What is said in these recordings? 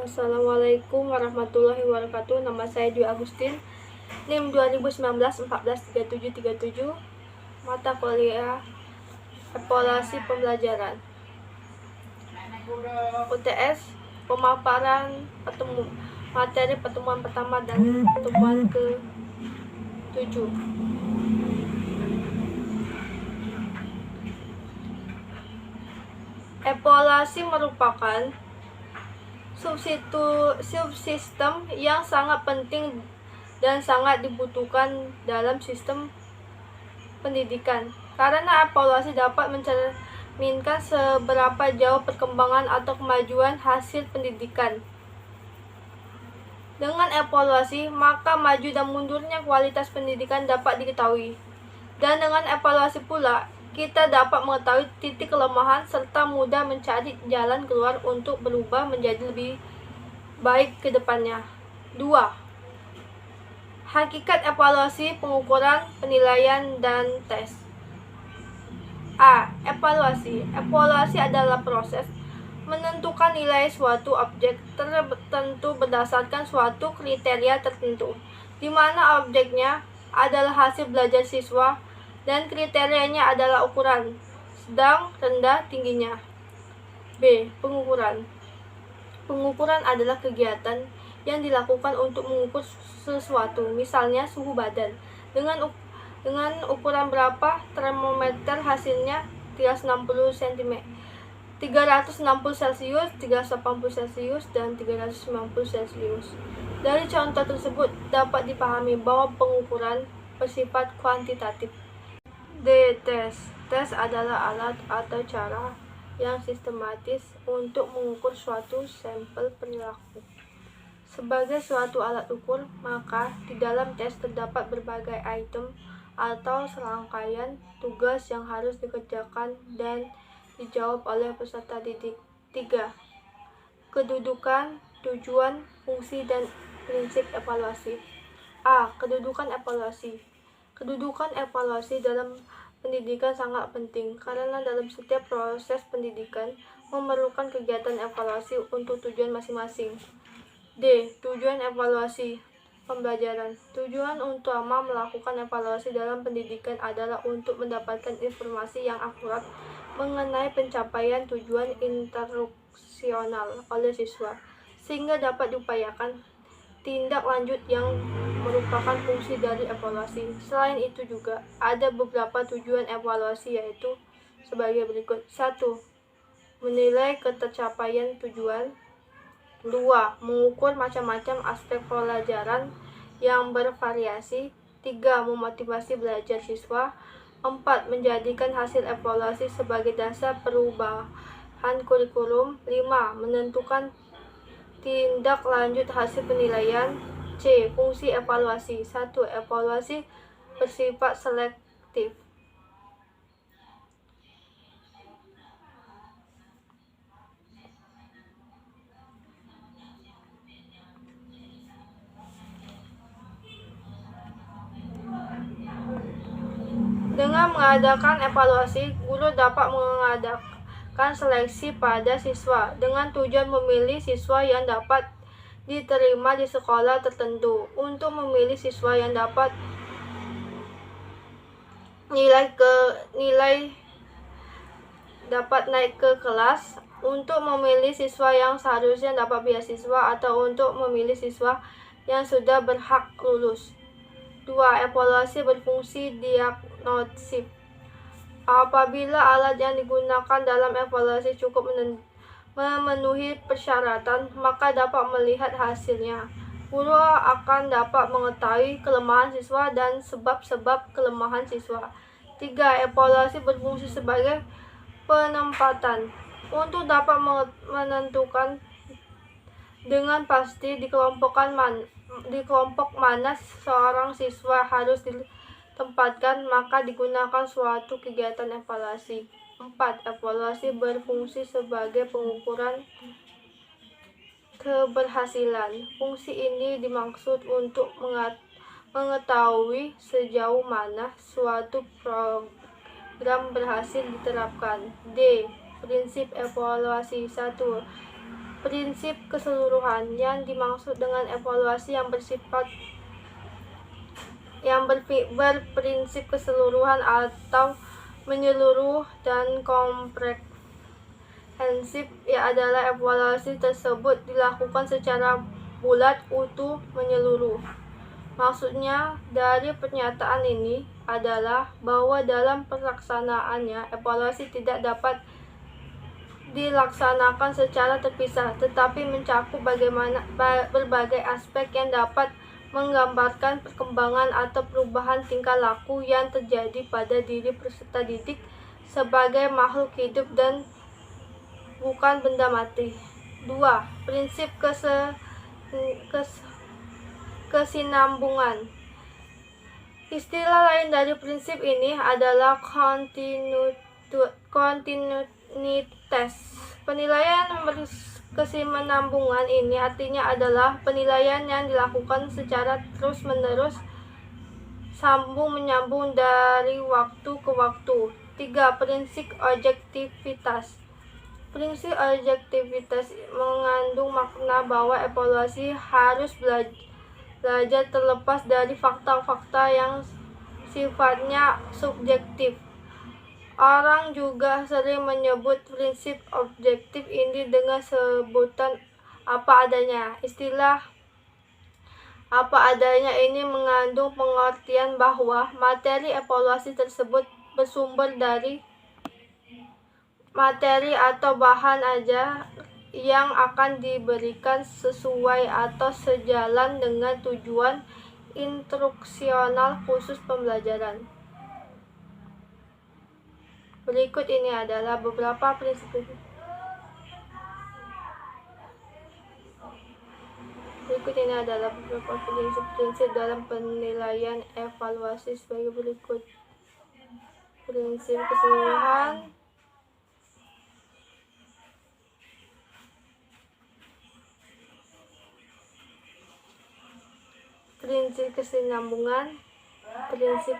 Assalamualaikum warahmatullahi wabarakatuh. Nama saya Dwi Agustin. NIM 2019-143737. Mata kuliah Evaluasi Pembelajaran. UTS pemaparan materi pertemuan pertama dan pertemuan ke-7. Evaluasi merupakan subsistem yang sangat penting dan sangat dibutuhkan dalam sistem pendidikan, karena evaluasi dapat mencerminkan seberapa jauh perkembangan atau kemajuan hasil pendidikan. Dengan evaluasi, maka maju dan mundurnya kualitas pendidikan dapat diketahui. Dan dengan evaluasi pula, kita dapat mengetahui titik kelemahan serta mudah mencari jalan keluar untuk berubah menjadi lebih baik ke depannya. 2. Hakikat evaluasi, pengukuran, penilaian, dan tes. A. Evaluasi. Evaluasi adalah proses menentukan nilai suatu objek tertentu berdasarkan suatu kriteria tertentu, di mana objeknya adalah hasil belajar siswa dan kriterianya adalah ukuran, sedang, rendah, tingginya. B. Pengukuran. Pengukuran adalah kegiatan yang dilakukan untuk mengukur sesuatu, misalnya suhu badan. Dengan ukuran berapa, termometer hasilnya 360 cm, 360 Celcius, 380 Celcius, dan 390 Celcius. Dari contoh tersebut dapat dipahami bahwa pengukuran bersifat kuantitatif. D. Tes. Tes adalah alat atau cara yang sistematis untuk mengukur suatu sampel perilaku. Sebagai suatu alat ukur, maka di dalam tes terdapat berbagai item atau serangkaian tugas yang harus dikerjakan dan dijawab oleh peserta didik. 3. Kedudukan, tujuan, fungsi, dan prinsip evaluasi. A. Kedudukan evaluasi. Kedudukan evaluasi dalam pendidikan sangat penting karena dalam setiap proses pendidikan memerlukan kegiatan evaluasi untuk tujuan masing-masing. D. Tujuan evaluasi pembelajaran. Tujuan utama melakukan evaluasi dalam pendidikan adalah untuk mendapatkan informasi yang akurat mengenai pencapaian tujuan instruksional oleh siswa, sehingga dapat diupayakan tindak lanjut yang merupakan fungsi dari evaluasi. Selain itu juga ada beberapa tujuan evaluasi, yaitu sebagai berikut. 1. Menilai ketercapaian tujuan. 2. Mengukur macam-macam aspek pelajaran yang bervariasi. 3. Memotivasi belajar siswa. 4. Menjadikan hasil evaluasi sebagai dasar perubahan kurikulum. 5. Menentukan tindak lanjut hasil penilaian. C. Fungsi evaluasi. 1. Evaluasi bersifat selektif. Dengan mengadakan evaluasi, guru dapat mengadakan seleksi pada siswa dengan tujuan memilih siswa yang dapat diterima di sekolah tertentu. Untuk memilih siswa yang dapat dapat naik ke kelas, untuk memilih siswa yang seharusnya dapat beasiswa, atau untuk memilih siswa yang sudah berhak lulus. 2. Evaluasi berfungsi diagnostik. Apabila alat yang digunakan dalam evaluasi cukup memenuhi persyaratan, maka dapat melihat hasilnya. Guru akan dapat mengetahui kelemahan siswa dan sebab-sebab kelemahan siswa. 3. Evaluasi berfungsi sebagai penempatan. Untuk dapat menentukan dengan pasti di kelompok mana seorang siswa harus ditempatkan, maka digunakan suatu kegiatan evaluasi. 4. Evaluasi berfungsi sebagai pengukuran keberhasilan. Fungsi ini dimaksud untuk mengetahui sejauh mana suatu berhasil diterapkan. D. Prinsip evaluasi. 1. prinsip keseluruhan. Yang dimaksud dengan evaluasi yang berprinsip keseluruhan atau menyeluruh dan komprehensif adalah evaluasi tersebut dilakukan secara bulat, utuh, menyeluruh. Maksudnya dari pernyataan ini adalah bahwa dalam pelaksanaannya evaluasi tidak dapat dilaksanakan secara terpisah, tetapi mencakup berbagai aspek yang dapat menggambarkan perkembangan atau perubahan tingkah laku yang terjadi pada diri peserta didik sebagai makhluk hidup dan bukan benda mati. 2. Prinsip kesinambungan. Istilah lain dari prinsip ini adalah kontinuitas. Penilaian kesinambungan ini artinya adalah penilaian yang dilakukan secara terus-menerus, sambung-menyambung dari waktu ke waktu. 3. Prinsip objektivitas. Prinsip objektivitas mengandung makna bahwa evaluasi harus belajar terlepas dari fakta-fakta yang sifatnya subjektif. Orang juga sering menyebut prinsip objektif ini dengan sebutan apa adanya. Istilah apa adanya ini mengandung pengertian bahwa materi evaluasi tersebut bersumber dari materi atau bahan ajar yang akan diberikan sesuai atau sejalan dengan tujuan instruksional khusus pembelajaran. Berikut ini adalah beberapa prinsip dalam penilaian evaluasi sebagai berikut. Prinsip keseluruhan, prinsip kesinambungan, prinsip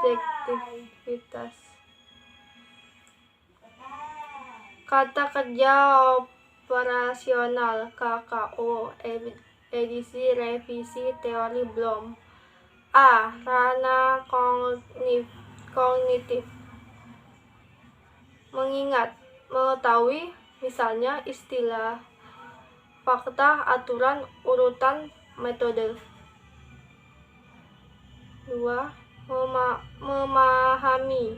objektivitas. Kata kerja operasional KKO, edisi revisi teori Bloom. A. Ranah kognitif. Mengingat, mengetahui, misalnya istilah, fakta, aturan, urutan, metode. 2. Memahami,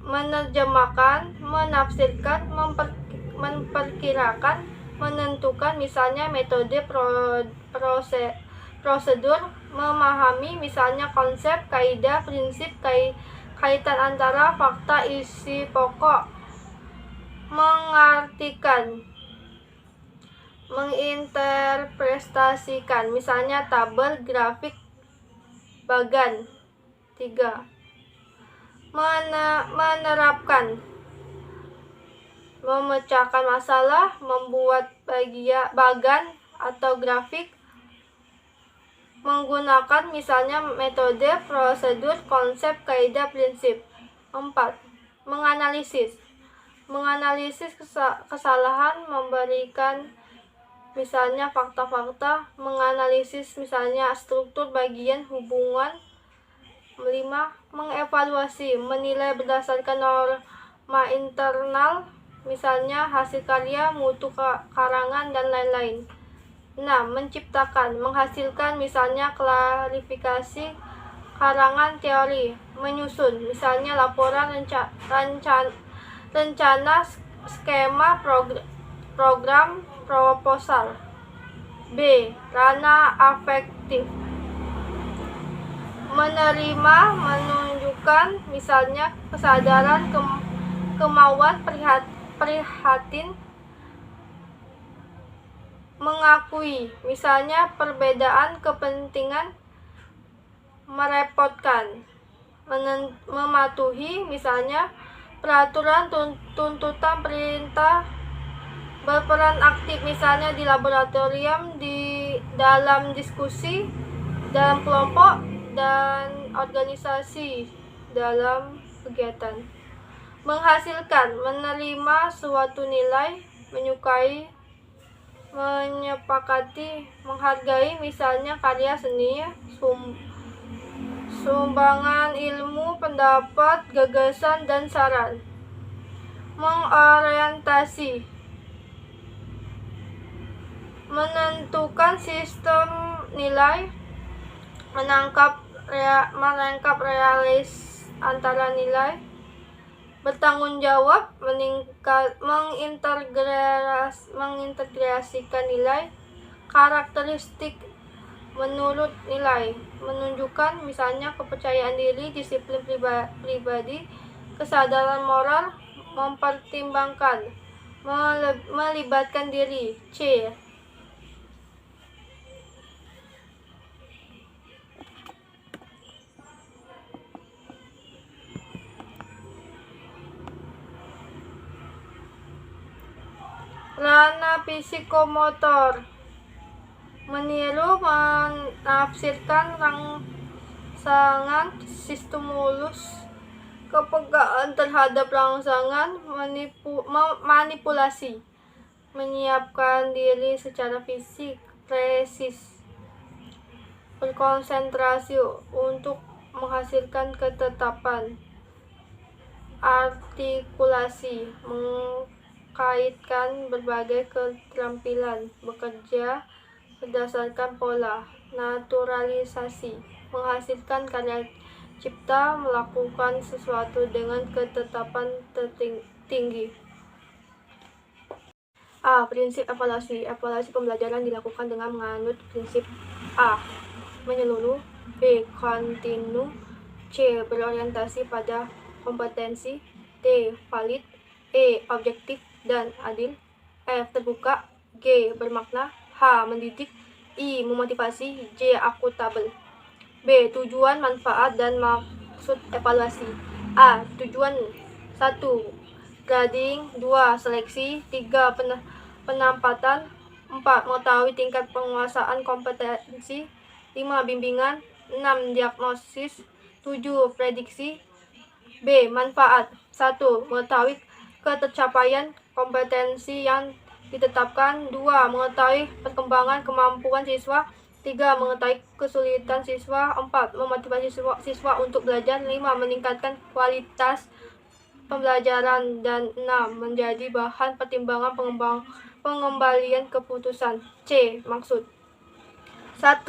menerjemahkan, menafsirkan, memperkirakan, menentukan, misalnya metode, prosedur, memahami, misalnya konsep, kaidah, prinsip, kaitan antara fakta, isi pokok, mengartikan, menginterpretasikan, misalnya tabel, grafik, bagan. 3. Menerapkan, memecahkan masalah, membuat bagan atau grafik, menggunakan misalnya metode, prosedur, konsep, kaidah, prinsip. 4. Menganalisis kesalahan, memberikan misalnya fakta-fakta, menganalisis misalnya struktur bagian hubungan. 5. Mengevaluasi, menilai berdasarkan norma internal, misalnya hasil karya, mutu karangan, dan lain-lain. 6. Menciptakan, menghasilkan, misalnya klarifikasi karangan teori, menyusun, misalnya laporan, rencana, skema, program, proposal. B. Ranah afektif. Menerima, menunjukkan, misalnya kesadaran, kemauan, prihatin, mengakui, misalnya perbedaan kepentingan, merepotkan, mematuhi, misalnya peraturan, tuntutan, perintah, berperan aktif, misalnya di laboratorium, di dalam diskusi, dalam kelompok, dan organisasi dalam kegiatan. Menghasilkan, menerima suatu nilai, menyukai, menyepakati, menghargai, misalnya karya seni, sumbangan ilmu, pendapat, gagasan, dan saran. Mengorientasi, menentukan sistem nilai, merangkap realis antara nilai, bertanggung jawab, mengintegrasikan nilai, karakteristik menurut nilai, menunjukkan, misalnya kepercayaan diri, disiplin pribadi, kesadaran moral, mempertimbangkan, melibatkan diri. C. Ranah psikomotor, meniru, menafsirkan rangsangan, stimulus, kepekaan terhadap rangsangan, manipulasi, menyiapkan diri secara fisik, presis, berkonsentrasi untuk menghasilkan ketetapan, artikulasi, mengkaitkan berbagai keterampilan, bekerja berdasarkan pola, naturalisasi, menghasilkan karya cipta, melakukan sesuatu dengan ketetapan tinggi. A. Prinsip evaluasi. Evaluasi pembelajaran dilakukan dengan menganut prinsip A. Menyeluruh, B. Kontinu, C. Berorientasi pada kompetensi, D. Valid, E. Objektif dan adil, F. Terbuka, G. Bermakna, H. Mendidik, I. Memotivasi, J. Akuntabel. B. Tujuan, manfaat, dan maksud evaluasi. A. Tujuan 1. Grading, 2. Seleksi, 3. Penempatan, 4. Mengetahui tingkat penguasaan kompetensi, 5. Bimbingan, 6. Diagnosis, 7. Prediksi. B. Manfaat 1. Mengetahui ketercapaian kompetensi yang ditetapkan, 2. Mengetahui perkembangan kemampuan siswa, 3. Mengetahui kesulitan siswa, 4. Memotivasi siswa untuk belajar, 5. Meningkatkan kualitas pembelajaran, dan 6. Menjadi bahan pertimbangan pengembalian keputusan. C. Maksud 1.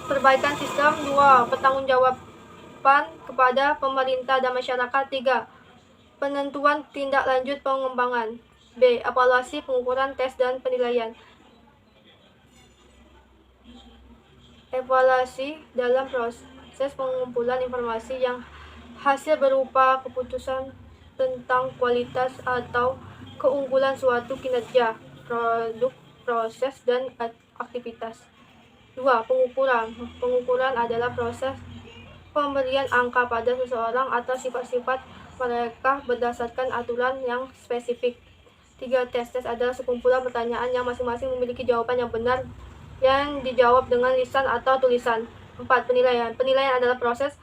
Perbaikan sistem, 2. Pertanggungjawaban kepada pemerintah dan masyarakat, 3. Penentuan tindak lanjut pengembangan. B. Evaluasi, pengukuran, tes, dan penilaian. Evaluasi dalam proses pengumpulan informasi yang hasil berupa keputusan tentang kualitas atau keunggulan suatu kinerja, produk, proses, dan aktivitas. 2. Pengukuran. Pengukuran adalah proses pemberian angka pada seseorang atau sifat-sifat mereka berdasarkan aturan yang spesifik. 3. Tes. Tes adalah sekumpulan pertanyaan yang masing-masing memiliki jawaban yang benar yang dijawab dengan lisan atau tulisan. 4. Penilaian. Penilaian adalah proses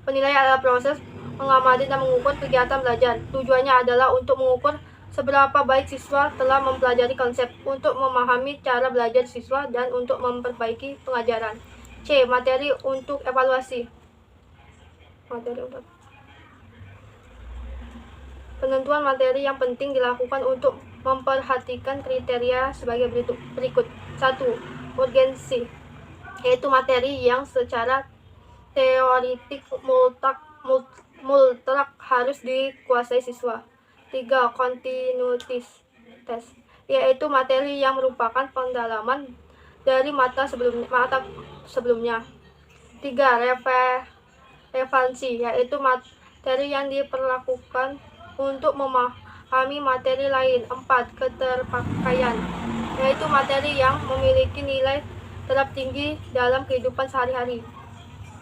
Penilaian adalah proses mengamati dan mengukur kegiatan belajar. Tujuannya adalah untuk mengukur seberapa baik siswa telah mempelajari konsep, untuk memahami cara belajar siswa, dan untuk memperbaiki pengajaran. C. Materi untuk evaluasi. Penentuan materi yang penting dilakukan untuk memperhatikan kriteria sebagai berikut. 1. Urgensi, yaitu materi yang secara teoritik mutlak harus dikuasai siswa. 3. Kontinuitas, yaitu materi yang merupakan pendalaman dari mata sebelumnya. 3. Relevansi, yaitu materi yang diperlakukan untuk memahami materi lain. 4. Keterpakaian, yaitu materi yang memiliki nilai terap tinggi dalam kehidupan sehari-hari.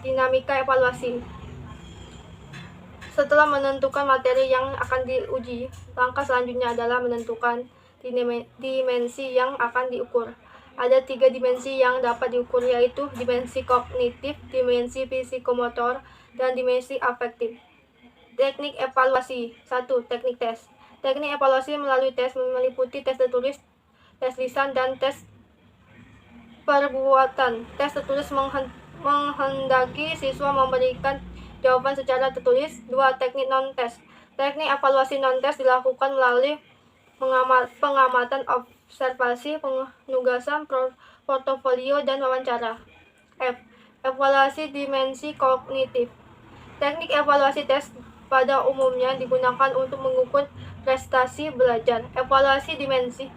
Dinamika evaluasi. Setelah menentukan materi yang akan diuji, langkah selanjutnya adalah menentukan dimensi yang akan diukur. Ada 3 dimensi yang dapat diukur, yaitu dimensi kognitif, dimensi psikomotor, dan dimensi afektif. Teknik evaluasi. 1. Teknik tes. Teknik evaluasi melalui tes meliputi tes tertulis, tes lisan, dan tes perbuatan. Tes tertulis menghendaki siswa memberikan jawaban secara tertulis. 2. Teknik non-tes. Teknik evaluasi non-tes dilakukan melalui pengamatan, observasi, penugasan, portofolio, dan wawancara. F. Evaluasi dimensi kognitif. Teknik evaluasi tes pada umumnya digunakan untuk mengukur prestasi belajar. Evaluasi dimensi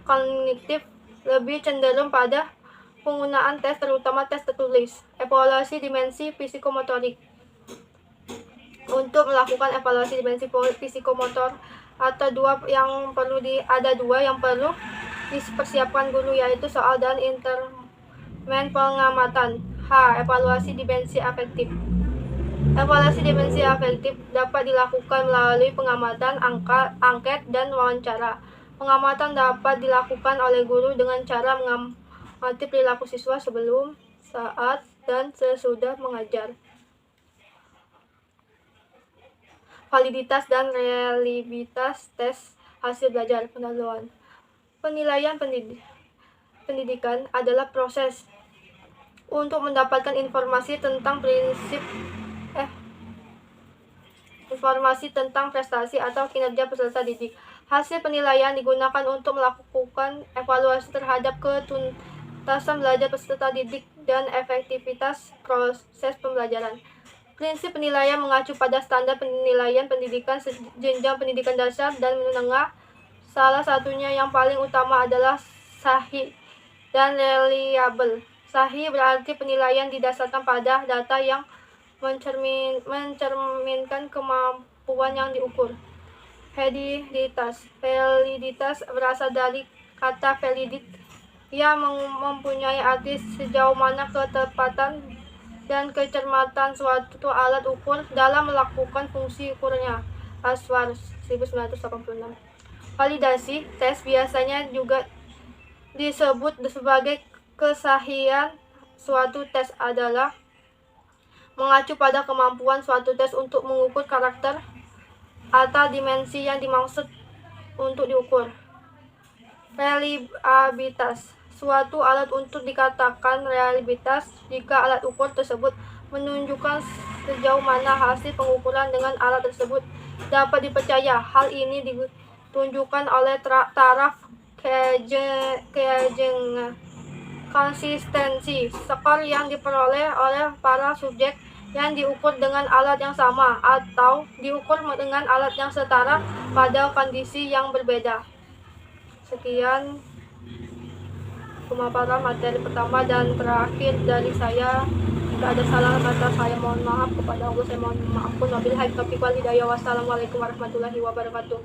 kognitif lebih cenderung pada penggunaan tes, terutama tes tertulis. Evaluasi dimensi psikomotorik. Untuk melakukan evaluasi dimensi psikomotor ada dua yang perlu dipersiapkan guru, yaitu soal dan instrumen pengamatan. H. Evaluasi dimensi afektif. Evaluasi dimensi afektif dapat dilakukan melalui pengamatan, angket, dan wawancara. Pengamatan dapat dilakukan oleh guru dengan cara mengamati perilaku siswa sebelum, saat, dan sesudah mengajar. Validitas dan reliabilitas tes hasil belajar pendahuluan. Penilaian pendidikan adalah proses untuk mendapatkan informasi tentang prestasi atau kinerja peserta didik. Hasil penilaian digunakan untuk melakukan evaluasi terhadap ketuntasan belajar peserta didik dan efektivitas proses pembelajaran. Prinsip penilaian mengacu pada standar penilaian pendidikan jenjang pendidikan dasar dan menengah. Salah satunya yang paling utama adalah sahih dan reliable. Sahih berarti penilaian didasarkan pada data yang mencerminkan kemampuan yang diukur. Validitas. Validitas berasal dari kata validate yang mempunyai arti sejauh mana ketepatan dan kecermatan suatu alat ukur dalam melakukan fungsi ukurnya. Aswar 1986. Validasi tes biasanya juga disebut sebagai kesahihan suatu tes adalah mengacu pada kemampuan suatu tes untuk mengukur karakter atau dimensi yang dimaksud untuk diukur. Reliabilitas. Suatu alat untuk dikatakan reliabilitas jika alat ukur tersebut menunjukkan sejauh mana hasil pengukuran dengan alat tersebut dapat dipercaya. Hal ini ditunjukkan oleh taraf konsistensi skor yang diperoleh oleh para subjek yang diukur dengan alat yang sama atau diukur dengan alat yang setara pada kondisi yang berbeda. Sekian pemaparan materi pertama dan terakhir dari saya. Jika ada salah kata saya mohon maaf, kepada Allah saya mohon maaf. Wabillahi taufiq wal hidayah. Wassalamualaikum warahmatullahi wabarakatuh.